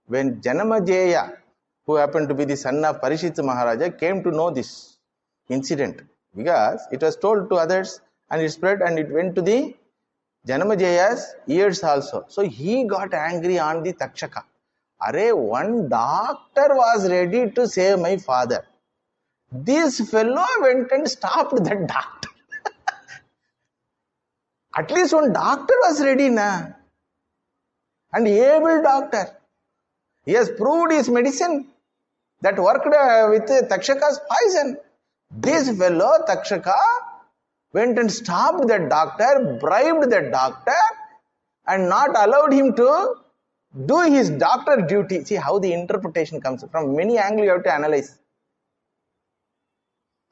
when Janamajeya, who happened to be the son of Parikshit Maharaja, came to know this incident, because it was told to others and it spread and it went to the Janamajeya's ears also. So he got angry on the Takshaka. Arey, one doctor was ready to save my father. This fellow went and stopped that doctor. At least one doctor was ready, na? And able doctor. He has proved his medicine that worked with Takshaka's poison. This fellow, Takshaka, went and stopped that doctor, bribed that doctor, and not allowed him to do his doctor duty. See how the interpretation comes from many angles. You have to analyze.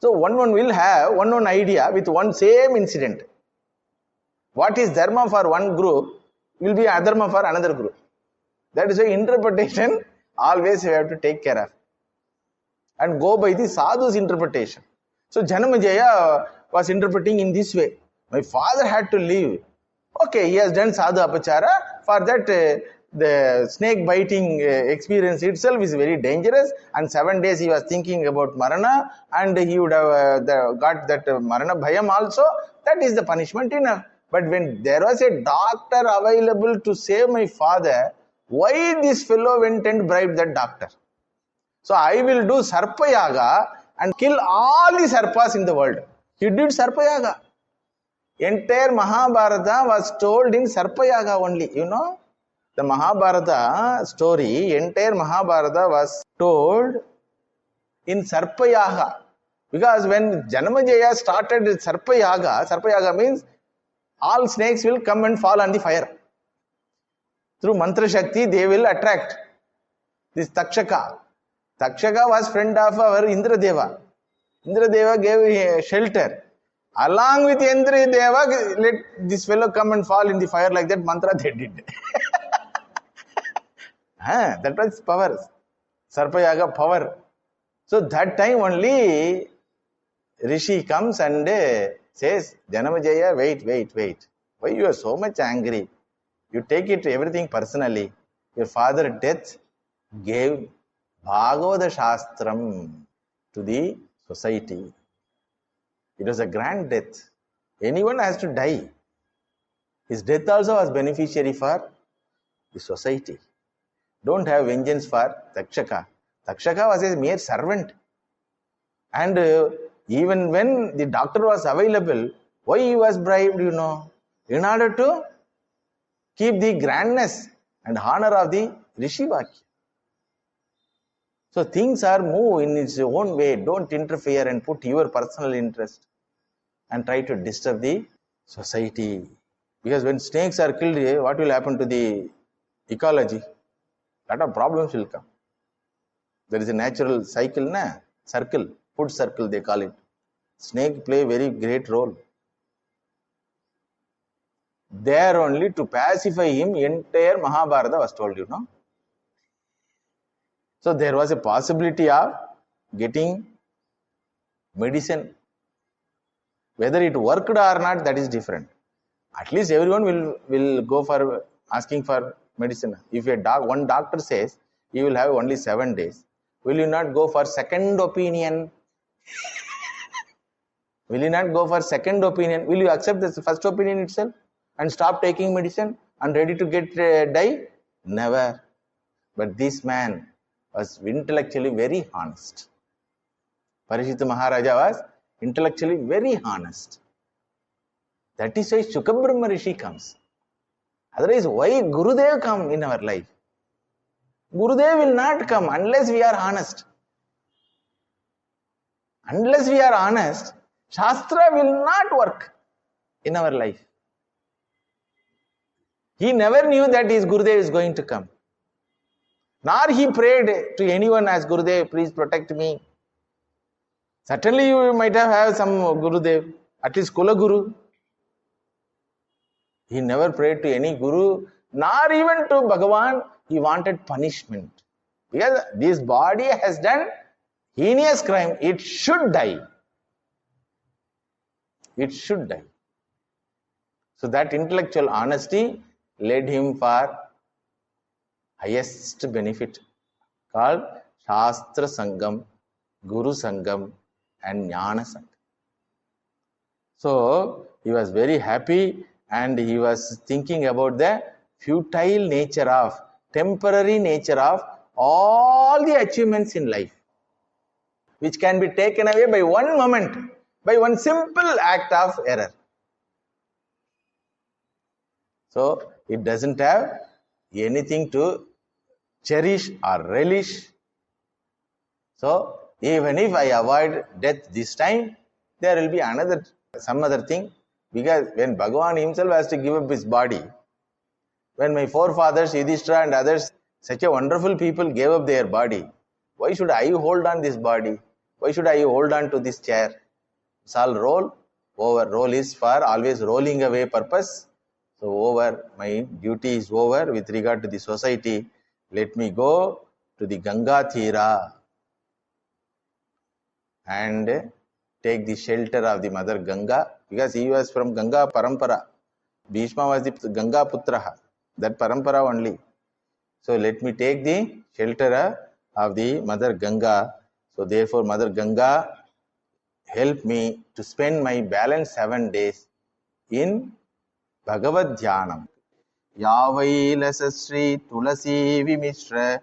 So one will have one idea with one same incident. What is dharma for one group will be adharma for another group. That is why interpretation always you have to take care of and go by the sadhu's interpretation. So Janamajaya was interpreting in this way. My father had to leave. Okay, he has done sadhu apachara. For that, the snake biting experience itself is very dangerous. And 7 days he was thinking about marana, and he would have got that marana bhayam also. That is the punishment enough. But when there was a doctor available to save my father, why this fellow went and bribed that doctor? So I will do Sarpa Yaga and kill all the Sarpas in the world. He did Sarpa Yaga. Entire Mahabharata was told in Sarpa Yaga only. You know, the Mahabharata story, entire Mahabharata was told in Sarpa Yaga. Because when Janamajaya started Sarpa Yaga means all snakes will come and fall on the fire. Through Mantra Shakti, they will attract this Takshaka. Takshaka was friend of our Indradeva. Indradeva gave shelter. Along with Indradeva, let this fellow come and fall in the fire. Like that mantra they did. That was power. Sarpayaga power. So that time only Rishi comes and says, Janamajaya, wait. Why you are so much angry? You take it everything personally. Your father death gave Bhagavata Shastram to the society. It was a grand death. Anyone has to die. His death also was beneficiary for the society. Don't have vengeance for Takshaka. Takshaka was a mere servant. And even when the doctor was available, why he was bribed, you know? In order to keep the grandness and honor of the Rishi Vakya. So things are moved in its own way. Don't interfere and put your personal interest and try to disturb the society. Because when snakes are killed, what will happen to the ecology? A lot of problems will come. There is a natural cycle, circle, food circle they call it. Snake play a very great role. There only to pacify him, entire Mahabharata was told, you know. So there was a possibility of getting medicine. Whether it worked or not, that is different. At least everyone will go for asking for medicine. If one doctor says you will have only 7 days, will you not go for second opinion? Will you not go for second opinion? Will you accept the first opinion itself and stop taking medicine and ready to get die? Never. But this man was intellectually very honest. Parikshit Maharaja was intellectually very honest. That is why Shukabrahma Rishi comes. Otherwise, why Gurudev come in our life? Gurudev will not come unless we are honest. Unless we are honest, Shastra will not work in our life. He never knew that his Gurudev is going to come. Nor he prayed to anyone as Gurudev, please protect me. Certainly you might have some Gurudev, at least Kula Guru. He never prayed to any Guru, nor even to Bhagavan. He wanted punishment. Because this body has done heinous crime. It should die. It should die. So that intellectual honesty led him for highest benefit called Shastra Sangam, Guru Sangam and Jnana Sangam. So he was very happy and he was thinking about the futile nature of, temporary nature of all the achievements in life, which can be taken away by one moment, by one simple act of error. So it doesn't have anything to cherish or relish. So even if I avoid death this time, there will be some other thing. Because when Bhagavan himself has to give up his body, when my forefathers, Yudhishthira and others, such a wonderful people gave up their body, why should I hold on this body? Why should I hold on to this chair? It's all roll over. Roll is for always rolling away purpose. So over, my duty is over with regard to the society. Let me go to the Ganga Thira and take the shelter of the mother Ganga, because he was from Ganga Parampara. Bhishma was the Ganga Putraha, that Parampara only. So let me take the shelter of the mother Ganga. So therefore, Mother Ganga, help me to spend my balance 7 days in Bhagavad Dhyanam. Yavailasa Sri Tulasi Vimishra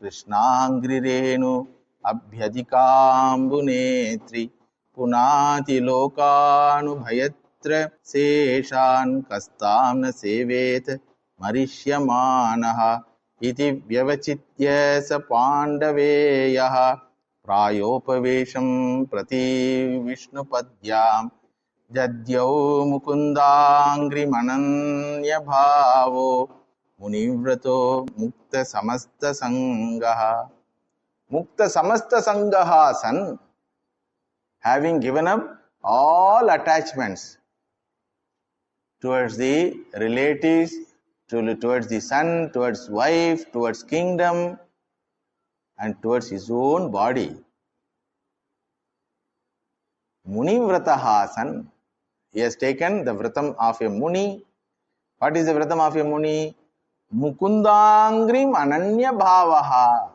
Krishnangri Renu Abhyadikambu Netri Punati Lokanu Bhayatra Seshan Kastamna Sevet Marishyamanaha Iti Vyavachitya Sa Pandaveyaha Prayopavesham Prati Vishnupadyam Jadyau Mukundangri Mananya Bhavo Munivrato Mukta Samasta Sangaha. Mukta Samasta Sangaha San, having given up all attachments towards the relatives, towards the son, towards wife, towards kingdom, and towards his own body. Munivrataha San, he has taken the vratam of a Muni. What is the vratam of a Muni? Mukundangrim Ananya Bhavaha.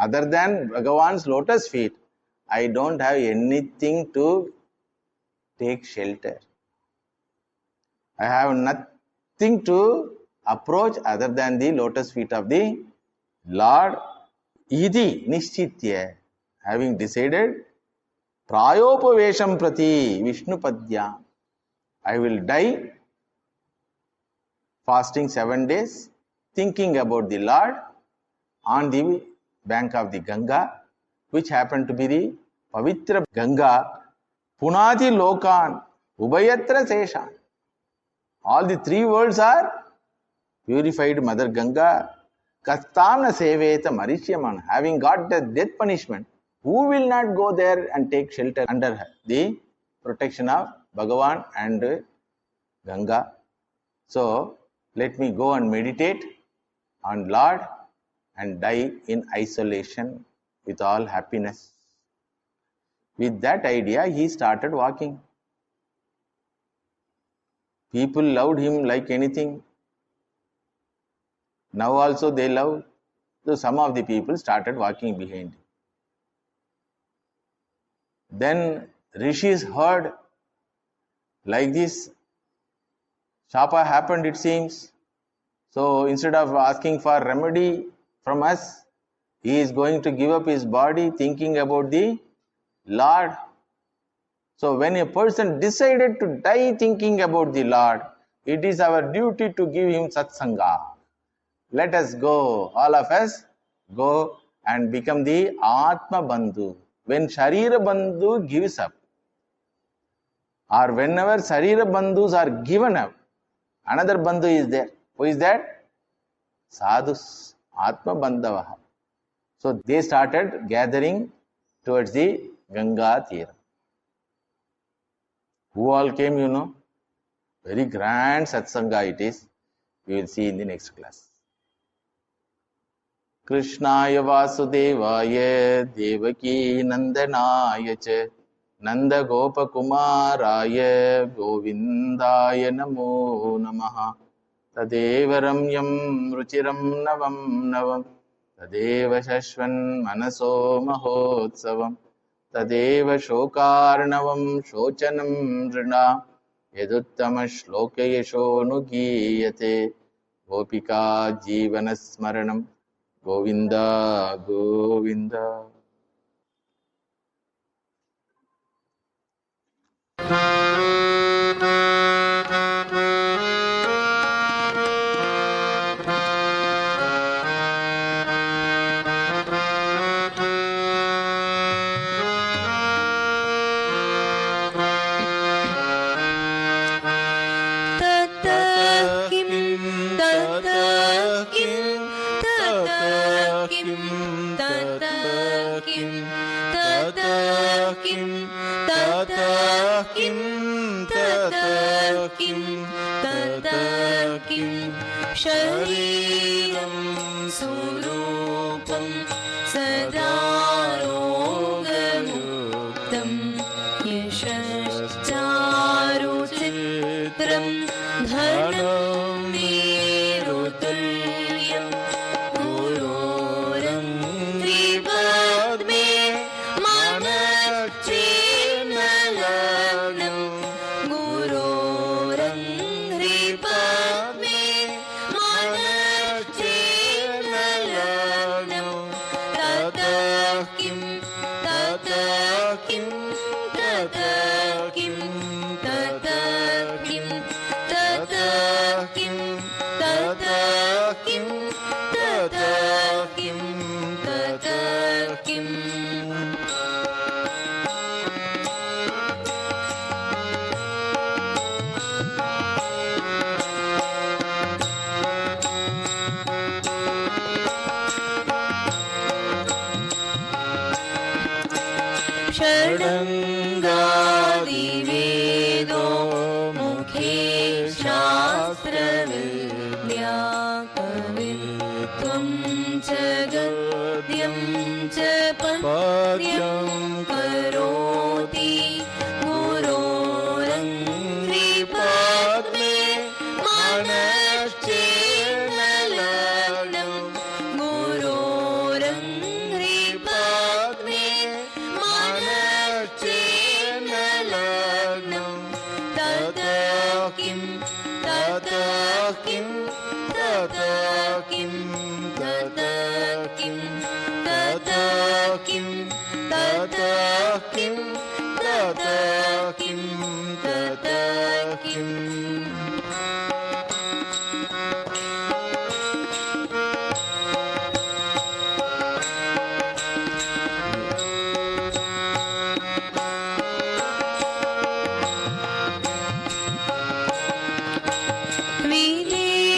Other than Bhagavan's lotus feet, I don't have anything to take shelter. I have nothing to approach other than the lotus feet of the Lord. Idi Nishchitya, having decided, Prayopavesham Prati Vishnu Padya, I will die fasting 7 days, thinking about the Lord on the bank of the Ganga, which happened to be the Pavitra Ganga, Punati Lokan, Ubayatra Seshan. All the 3 worlds are purified Mother Ganga. Kastamna Seveta Marishyamana, having got the death punishment, who will not go there and take shelter under the protection of Bhagavan and Ganga? So let me go and meditate on Lord and die in isolation with all happiness. With that idea, he started walking. People loved him like anything. Now also they love. So some of the people started walking behind him. Then rishis heard like this. Shapa happened, it seems. So instead of asking for remedy from us, he is going to give up his body thinking about the Lord. So when a person decided to die thinking about the Lord, it is our duty to give him satsanga. Let us go, all of us go and become the Atma Bandhu. When Sharira Bandhu gives up, or whenever Sharira Bandhus are given up, another Bandhu is there. Who is that? Sadhus, Atma Bandhavaha. So they started gathering towards the Ganga Tira. Who all came, you know? Very grand satsanga it is. We will see in the next class. Krishnaya Vasudevaya Devaki Nandanaya Cha Nanda Gopa Kumaraya Govindaya Namo Namaha Tadeva Ramyam Ruchiram Navam Navam Tadeva Shashvan Manaso Mahotsavam Tadeva Shokarnavam Shochanam Rina Yaduttama Shloka Yashonugiyate Gopika Jivana Smaranam Govinda Govinda. शरीरं स्वरूपं सदा रोगमुक्तं यशश्चारुचित्रं धनं मेरुतुल्यं गुरोरङ्घ्रिपद्मे मनश्चेन्न लग्नं गुरोरङ्घ्रिपद्मे षडङ्गादिवेदो मुखे शास्त्रविद्या कवित्वं च गद्यं च पद्यं करोति गुरोरङ्घ्रिपद्मे मनश्चेन्न लग्नं गुरोरङ्घ्रिपद्मे मनश्चेन्न लग्नं ततः किं ततः किं ततः किं ततः किं ततः किं ततः किं ततः किं ततः किम्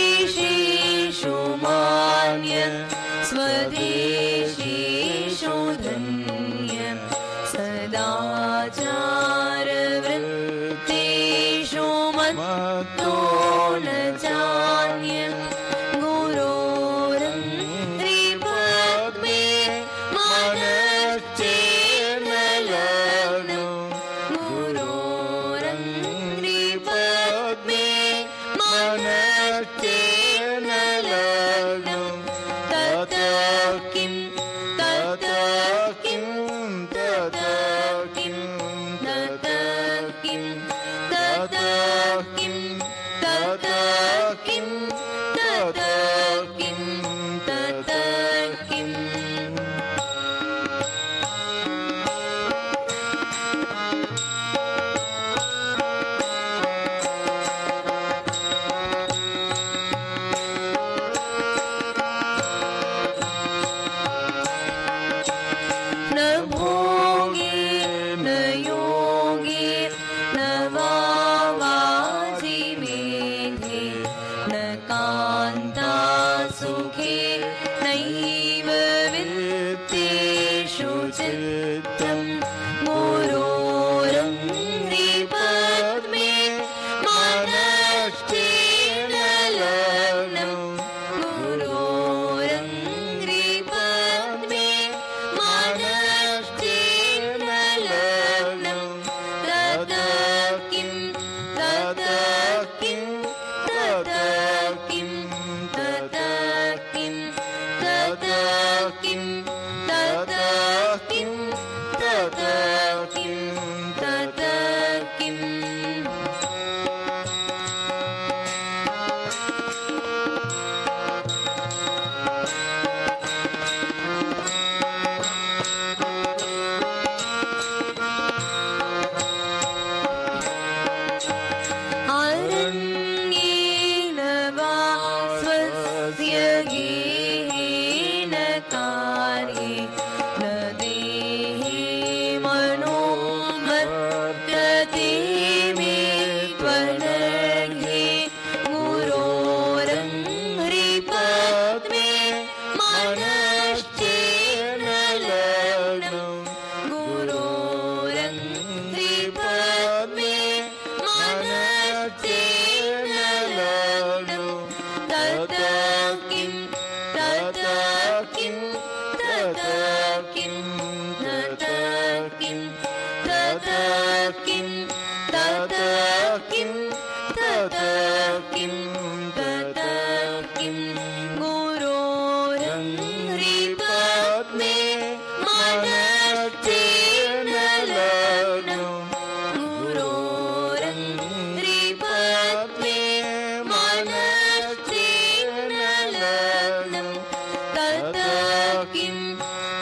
विदेशेषु मान्य स्वदेशेषु धन्य सदाचारवृत्तेषु मत्तो न चान्य गुरोरङ्घ्रिपद्मे मनश्चेन्न लग्नं गुरोरङ्घ्रिपद्मे मनश्चेन्न लग्नं ततः किं ततः किं ततः किं ततः किं तत किं तत किं तत किं गुरोरङ्घ्रिपद्मे मनश्चेन लग्नं गुरोरङ्घ्रिपद्मे मनश्चेन लग्नं तत किं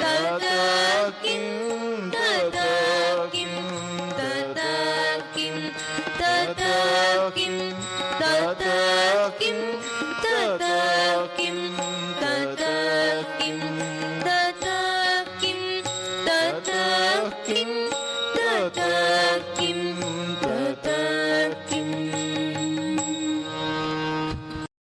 तत किं तत किं तत किं तत किं तत किं